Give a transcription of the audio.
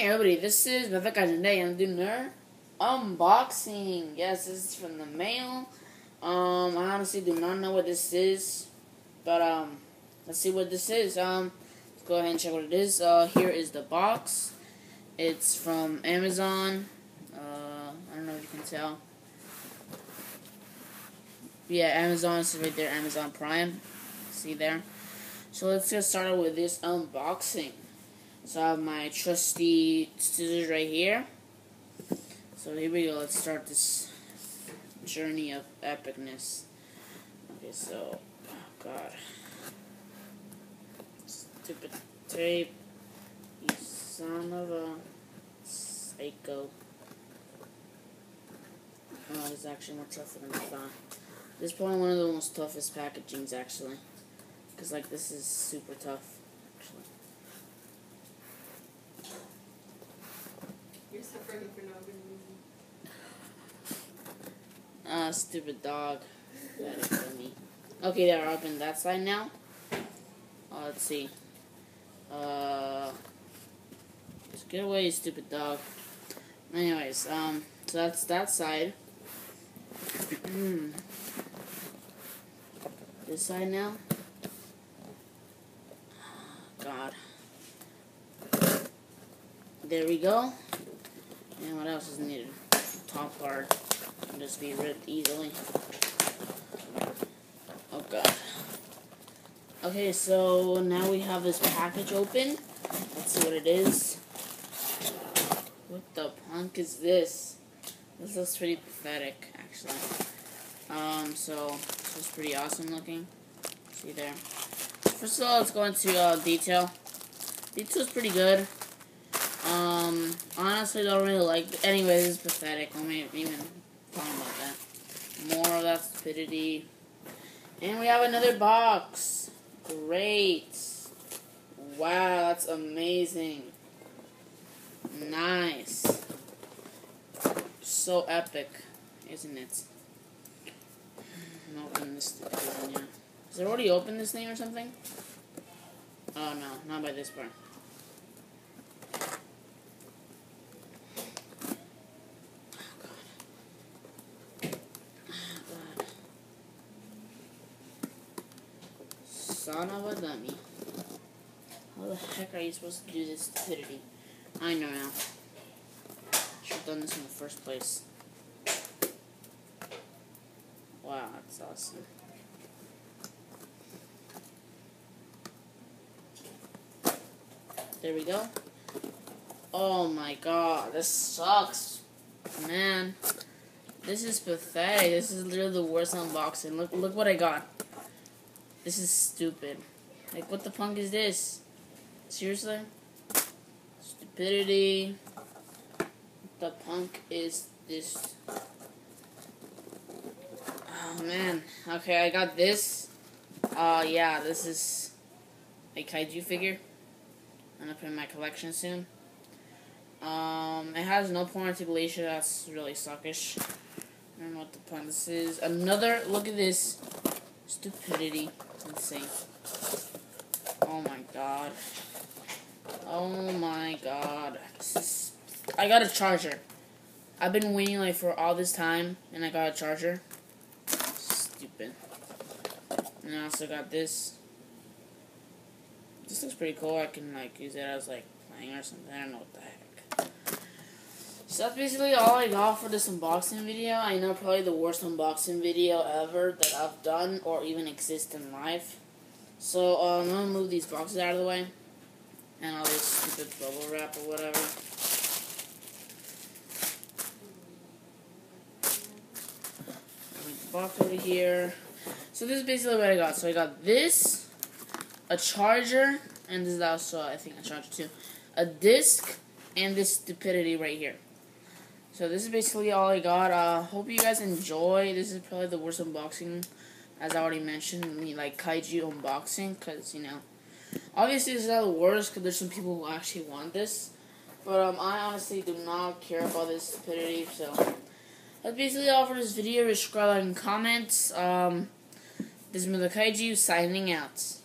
Hey everybody, this is Kaiju. Today I'm doing an unboxing. Yes, this is from the mail. I honestly do not know what this is, but let's see what this is. Let's go ahead and check what it is. Here is the box. It's from Amazon. I don't know if you can tell. Yeah, Amazon is right there. Amazon Prime. See there. So let's get started with this unboxing. So I have my trusty scissors right here. So here we go. Let's start this journey of epicness. Okay, so, oh god. Stupid tape. You son of a psycho. Oh, it's actually more tougher than I thought. This is probably one of the most toughest packagings, actually. Because, like, this is super tough, actually. You're suffering for no good reason. Ah, stupid dog. That is funny. Okay, they're up in that side now. Let's see. Just get away, you stupid dog. Anyways, so that's that side. This side now. God. There we go. And what else is needed? Top part can just be ripped easily. Oh god. Okay, so now we have this package open. Let's see what it is. What the punk is this? This looks pretty pathetic, actually. So this is pretty awesome looking. See there. First of all, let's go into detail. Detail's pretty good. Honestly, don't really like. Anyway, this is pathetic. Let me even talk about that. More of that stupidity. And we have another box. Great. Wow, that's amazing. Nice. So epic, isn't it? I'm gonna open this thing here. Has it already opened this thing or something? Oh no, not by this part. Son of a dummy. How the heck are you supposed to do this stupidity? I know now. Should have done this in the first place. Wow, that's awesome. There we go. Oh my god, this sucks. Man. This is pathetic. This is literally the worst unboxing. Look what I got. This is stupid. Like, what the punk is this? Seriously? Stupidity. What the punk is this? Oh, man. Okay, I got this. Yeah, this is a Kaiju figure. I'm gonna put it in my collection soon. It has no point articulation. That's really suckish. I don't know what the punk this is. Another, look at this. Stupidity. Insane. Oh my god. Oh my god. I got a charger. I've been waiting like for all this time and I got a charger. Stupid. And I also got this. This looks pretty cool. I can like use it as like playing or something. I don't know what the heck. So that's basically all I got for this unboxing video. I know probably the worst unboxing video ever that I've done or even exist in life. So I'm gonna move these boxes out of the way and all this stupid bubble wrap or whatever. Bring the box over here. So this is basically what I got. So I got this, a charger, and this is also I think a charger too, a disc, and this stupidity right here. So this is basically all I got. Hope you guys enjoy. This is probably the worst unboxing, as I already mentioned, like Kaiju unboxing, because, you know, obviously this is not the worst, because there's some people who actually want this, but I honestly do not care about this stupidity, so that's basically all for this video. Subscribe, like, and comment. This is Kaiju signing out.